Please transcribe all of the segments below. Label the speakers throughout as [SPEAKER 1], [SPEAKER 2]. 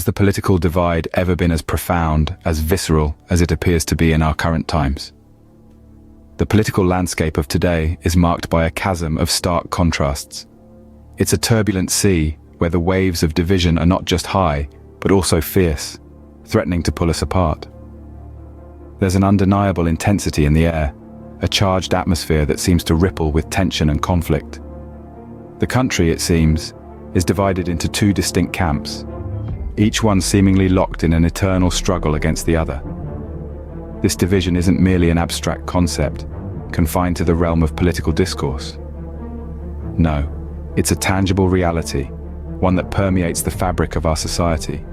[SPEAKER 1] the political divide ever been as profound, as visceral, as it appears to be in our current times? The political landscape of today is marked by a chasm of stark contrasts. It's a turbulent sea where the waves of division are not just high, but also fierce, threatening to pull us apart. There's an undeniable intensity in the air, a charged atmosphere that seems to ripple with tension and conflict. The country, it seems, is divided into two distinct camps, each one seemingly locked in an eternal struggle against the other. This division isn't merely an abstract concept, confined to the realm of political discourse. No, it's a tangible reality, one that permeates the fabric of our society.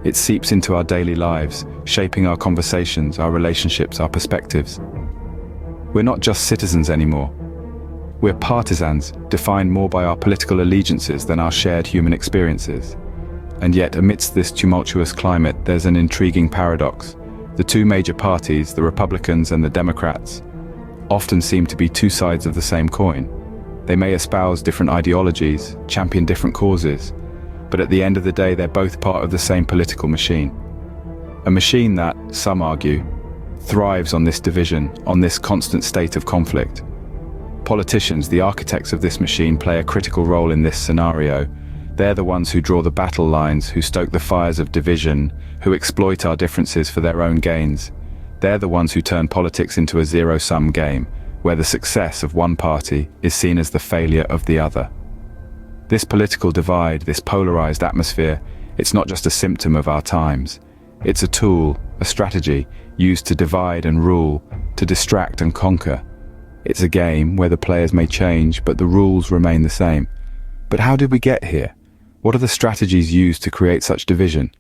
[SPEAKER 1] It seeps into our daily lives, shaping our conversations, our relationships, our perspectives. We're not just citizens anymore. We're partisans, defined more by our political allegiances than our shared human experiences. And yet, amidst this tumultuous climate, there's an intriguing paradox. The two major parties, the Republicans and the Democrats, often seem to be two sides of the same coin. They may espouse different ideologies, champion different causes, but at the end of the day, they're both part of the same political machine. A machine that, some argue, thrives on this division, on this constant state of conflict. Politicians, the architects of this machine, play a critical role in this scenario. They're the ones who draw the battle lines, who stoke the fires of division, who exploit our differences for their own gains. They're the ones who turn politics into a zero-sum game, where the success of one party is seen as the failure of the other. This political divide, this polarized atmosphere, it's not just a symptom of our times. It's a tool, a strategy, used to divide and rule, to distract and conquer. It's a game where the players may change, but the rules remain the same. But how did we get here? What are the strategies used to create such division?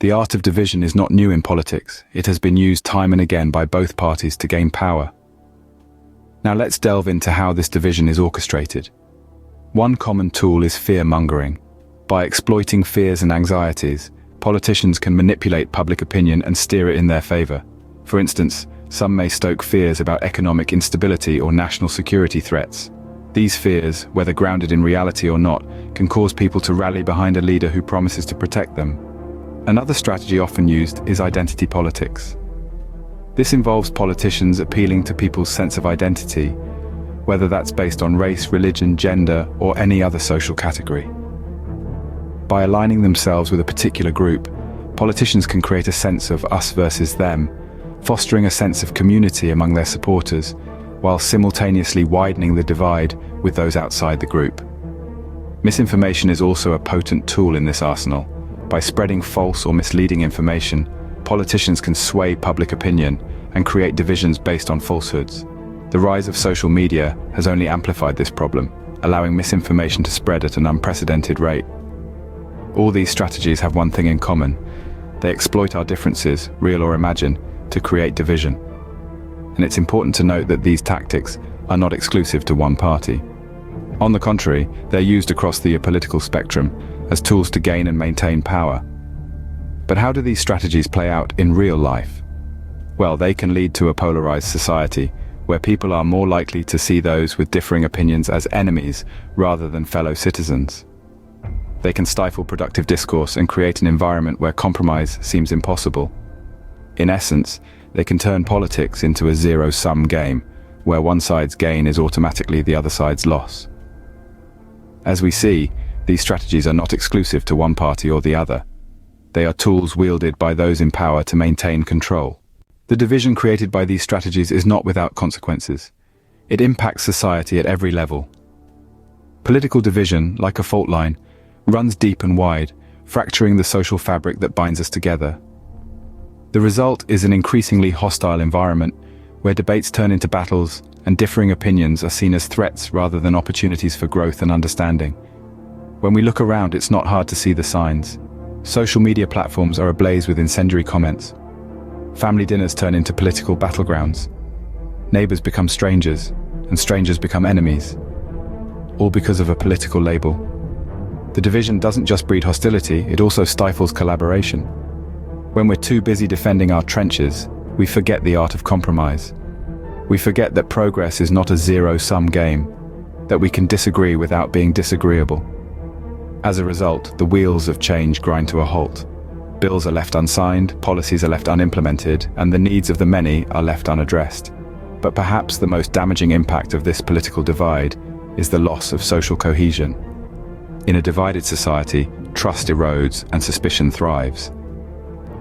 [SPEAKER 1] The art of division is not new in politics. It has been used time and again by both parties to gain power. Now let's delve into how this division is orchestrated. One common tool is fear-mongering. By exploiting fears and anxieties, politicians can manipulate public opinion and steer it in their favor. For instance, some may stoke fears about economic instability or national security threats. These fears, whether grounded in reality or not, can cause people to rally behind a leader who promises to protect them. Another strategy often used is identity politics. This involves politicians appealing to people's sense of identity, whether that's based on race, religion, gender, or any other social category. By aligning themselves with a particular group, politicians can create a sense of us versus them, fostering a sense of community among their supporters, while simultaneously widening the divide with those outside the group. Misinformation is also a potent tool in this arsenal. By spreading false or misleading information, politicians can sway public opinion and create divisions based on falsehoods. The rise of social media has only amplified this problem, allowing misinformation to spread at an unprecedented rate. All these strategies have one thing in common. They exploit our differences, real or imagined, to create division. And it's important to note that these tactics are not exclusive to one party. On the contrary, they're used across the political spectrum as tools to gain and maintain power. But how do these strategies play out in real life? Well, they can lead to a polarized society, where people are more likely to see those with differing opinions as enemies rather than fellow citizens. They can stifle productive discourse and create an environment where compromise seems impossible. In essence, they can turn politics into a zero-sum game, where one side's gain is automatically the other side's loss. As we see, these strategies are not exclusive to one party or the other. They are tools wielded by those in power to maintain control. The division created by these strategies is not without consequences. It impacts society at every level. Political division, like a fault line, runs deep and wide, fracturing the social fabric that binds us together. The result is an increasingly hostile environment, where debates turn into battles and differing opinions are seen as threats rather than opportunities for growth and understanding. When we look around, it's not hard to see the signs. Social media platforms are ablaze with incendiary comments. Family dinners turn into political battlegrounds. Neighbors become strangers, and strangers become enemies, all because of a political label. The division doesn't just breed hostility, it also stifles collaboration. When we're too busy defending our trenches, we forget the art of compromise. We forget that progress is not a zero-sum game, that we can disagree without being disagreeable. As a result, the wheels of change grind to a halt. Bills are left unsigned, policies are left unimplemented, and the needs of the many are left unaddressed. But perhaps the most damaging impact of this political divide is the loss of social cohesion. In a divided society, trust erodes and suspicion thrives.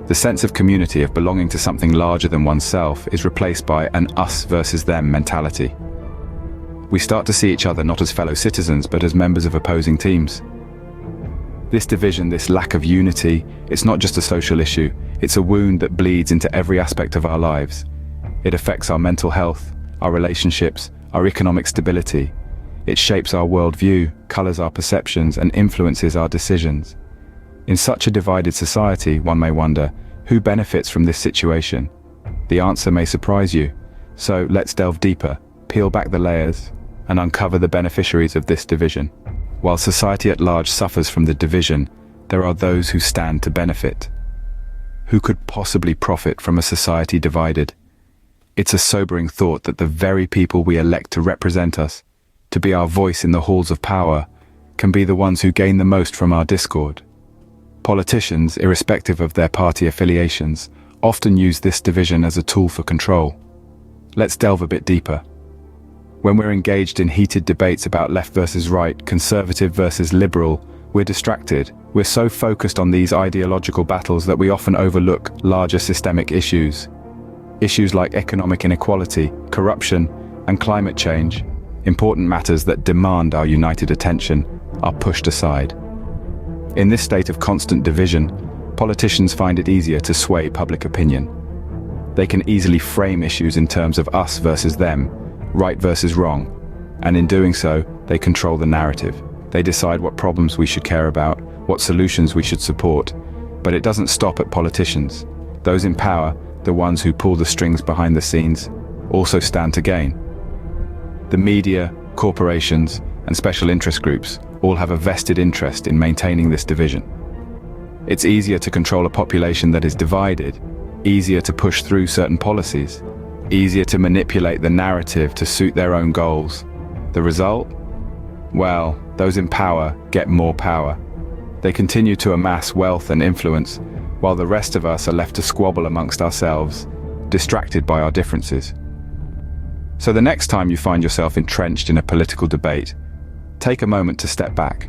[SPEAKER 1] The sense of community, of belonging to something larger than oneself, is replaced by an us versus them mentality. We start to see each other not as fellow citizens, but as members of opposing teams. This division, this lack of unity, it's not just a social issue, it's a wound that bleeds into every aspect of our lives. It affects our mental health, our relationships, our economic stability. It shapes our worldview, colors our perceptions, and influences our decisions. In such a divided society, one may wonder, who benefits from this situation? The answer may surprise you. So let's delve deeper, peel back the layers, and uncover the beneficiaries of this division. While society at large suffers from the division, there are those who stand to benefit. Who could possibly profit from a society divided? It's a sobering thought that the very people we elect to represent us, to be our voice in the halls of power, can be the ones who gain the most from our discord. Politicians, irrespective of their party affiliations, often use this division as a tool for control. Let's delve a bit deeper. When we're engaged in heated debates about left versus right, conservative versus liberal, we're distracted. We're so focused on these ideological battles that we often overlook larger systemic issues. Issues like economic inequality, corruption, and climate change, important matters that demand our united attention, are pushed aside. In this state of constant division, politicians find it easier to sway public opinion. They can easily frame issues in terms of us versus them, right versus wrong, and in doing so, they control the narrative. They decide what problems we should care about, what solutions we should support. But it doesn't stop at politicians. Those in power, the ones who pull the strings behind the scenes, also stand to gain. The media, corporations, and special interest groups all have a vested interest in maintaining this division. It's easier to control a population that is divided, easier to push through certain policies, easier to manipulate the narrative to suit their own goals. The result? Well, those in power get more power. They continue to amass wealth and influence, while the rest of us are left to squabble amongst ourselves, distracted by our differences. So the next time you find yourself entrenched in a political debate, take a moment to step back.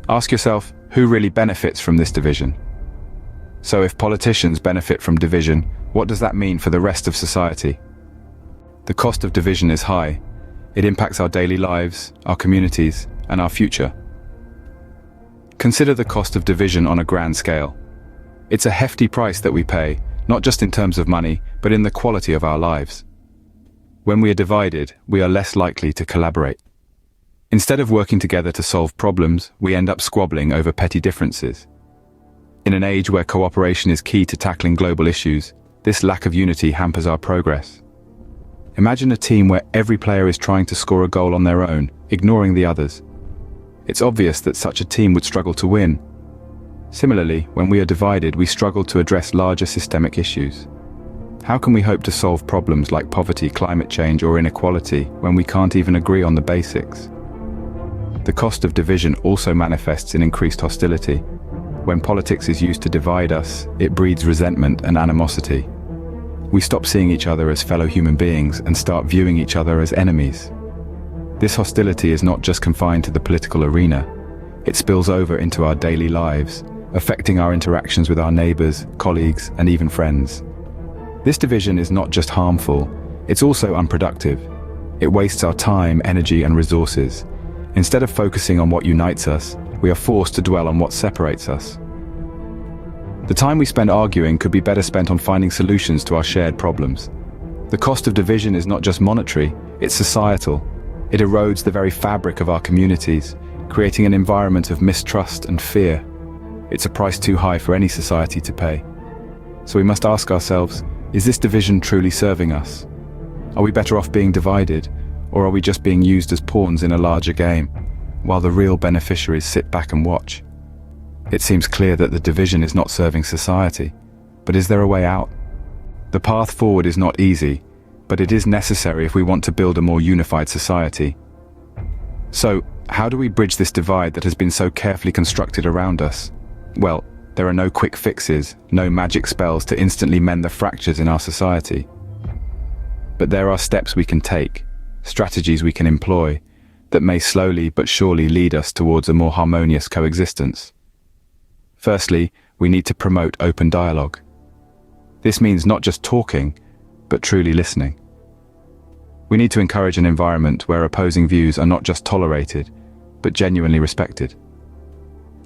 [SPEAKER 1] Ask yourself, who really benefits from this division? So if politicians benefit from division, what does that mean for the rest of society? The cost of division is high. It impacts our daily lives, our communities, and our future. Consider the cost of division on a grand scale. It's a hefty price that we pay, not just in terms of money, but in the quality of our lives. When we are divided, we are less likely to collaborate. Instead of working together to solve problems, we end up squabbling over petty differences. In an age where cooperation is key to tackling global issues, this lack of unity hampers our progress. Imagine a team where every player is trying to score a goal on their own, ignoring the others. It's obvious that such a team would struggle to win. Similarly, when we are divided, we struggle to address larger systemic issues. How can we hope to solve problems like poverty, climate change, or inequality when we can't even agree on the basics? The cost of division also manifests in increased hostility. When politics is used to divide us, it breeds resentment and animosity. We stop seeing each other as fellow human beings and start viewing each other as enemies. This hostility is not just confined to the political arena. It spills over into our daily lives, affecting our interactions with our neighbors, colleagues, and even friends. This division is not just harmful, it's also unproductive. It wastes our time, energy, and resources. Instead of focusing on what unites us, we are forced to dwell on what separates us. The time we spend arguing could be better spent on finding solutions to our shared problems. The cost of division is not just monetary, it's societal. It erodes the very fabric of our communities, creating an environment of mistrust and fear. It's a price too high for any society to pay. So we must ask ourselves, is this division truly serving us? Are we better off being divided, or are we just being used as pawns in a larger game, while the real beneficiaries sit back and watch? It seems clear that the division is not serving society, but is there a way out? The path forward is not easy, but it is necessary if we want to build a more unified society. So, how do we bridge this divide that has been so carefully constructed around us? Well, There are no quick fixes, no magic spells to instantly mend the fractures in our society. But there are steps we can take, strategies we can employ, that may slowly but surely lead us towards a more harmonious coexistence. Firstly, we need to promote open dialogue. This means not just talking, but truly listening. We need to encourage an environment where opposing views are not just tolerated, but genuinely respected.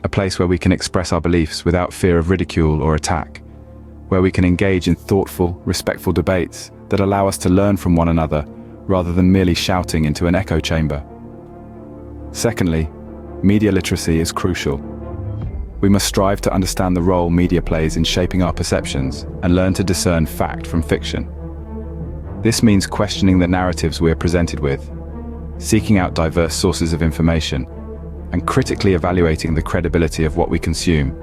[SPEAKER 1] A place where we can express our beliefs without fear of ridicule or attack, where we can engage in thoughtful, respectful debates that allow us to learn from one another rather than merely shouting into an echo chamber. Secondly, media literacy is crucial. We must strive to understand the role media plays in shaping our perceptions and learn to discern fact from fiction. This means questioning the narratives we are presented with, seeking out diverse sources of information, and critically evaluating the credibility of what we consume.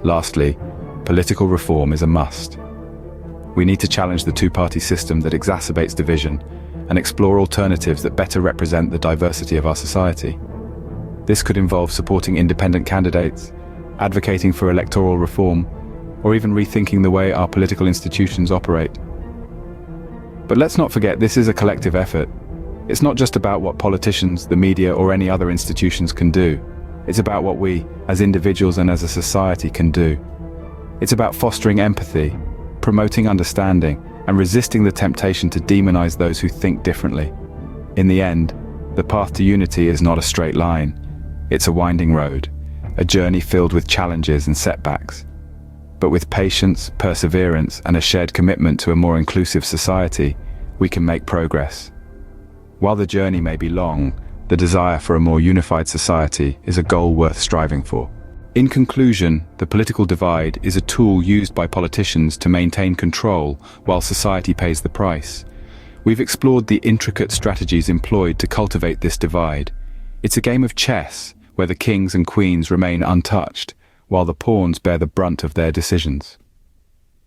[SPEAKER 1] Lastly, political reform is a must. We need to challenge the two-party system that exacerbates division and explore alternatives that better represent the diversity of our society. This could involve supporting independent candidates, advocating for electoral reform, or even rethinking the way our political institutions operate. But let's not forget, this is a collective effort. It's not just about what politicians, the media, or any other institutions can do. It's about what we, as individuals and as a society, can do. It's about fostering empathy, promoting understanding, and resisting the temptation to demonize those who think differently. In the end, the path to unity is not a straight line. It's a winding road, a journey filled with challenges and setbacks. But with patience, perseverance, and a shared commitment to a more inclusive society, we can make progress. While the journey may be long, the desire for a more unified society is a goal worth striving for. In conclusion, the political divide is a tool used by politicians to maintain control while society pays the price. We've explored the intricate strategies employed to cultivate this divide. It's a game of chess where the kings and queens remain untouched, while the pawns bear the brunt of their decisions.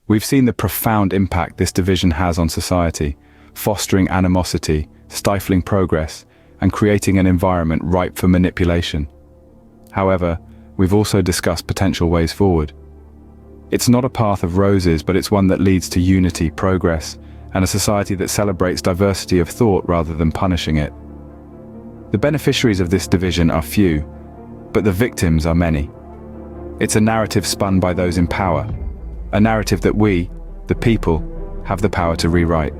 [SPEAKER 1] We've seen the profound impact this division has on society, fostering animosity, stifling progress, and creating an environment ripe for manipulation. However, we've also discussed potential ways forward. It's not a path of roses, but it's one that leads to unity, progress, and a society that celebrates diversity of thought rather than punishing it. The beneficiaries of this division are few, but the victims are many. It's a narrative spun by those in power, a narrative that we, the people, have the power to rewrite.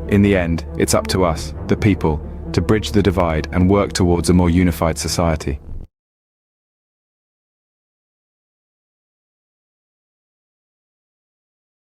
[SPEAKER 1] In the end, it's up to us, the people, to bridge the divide and work towards a more unified society.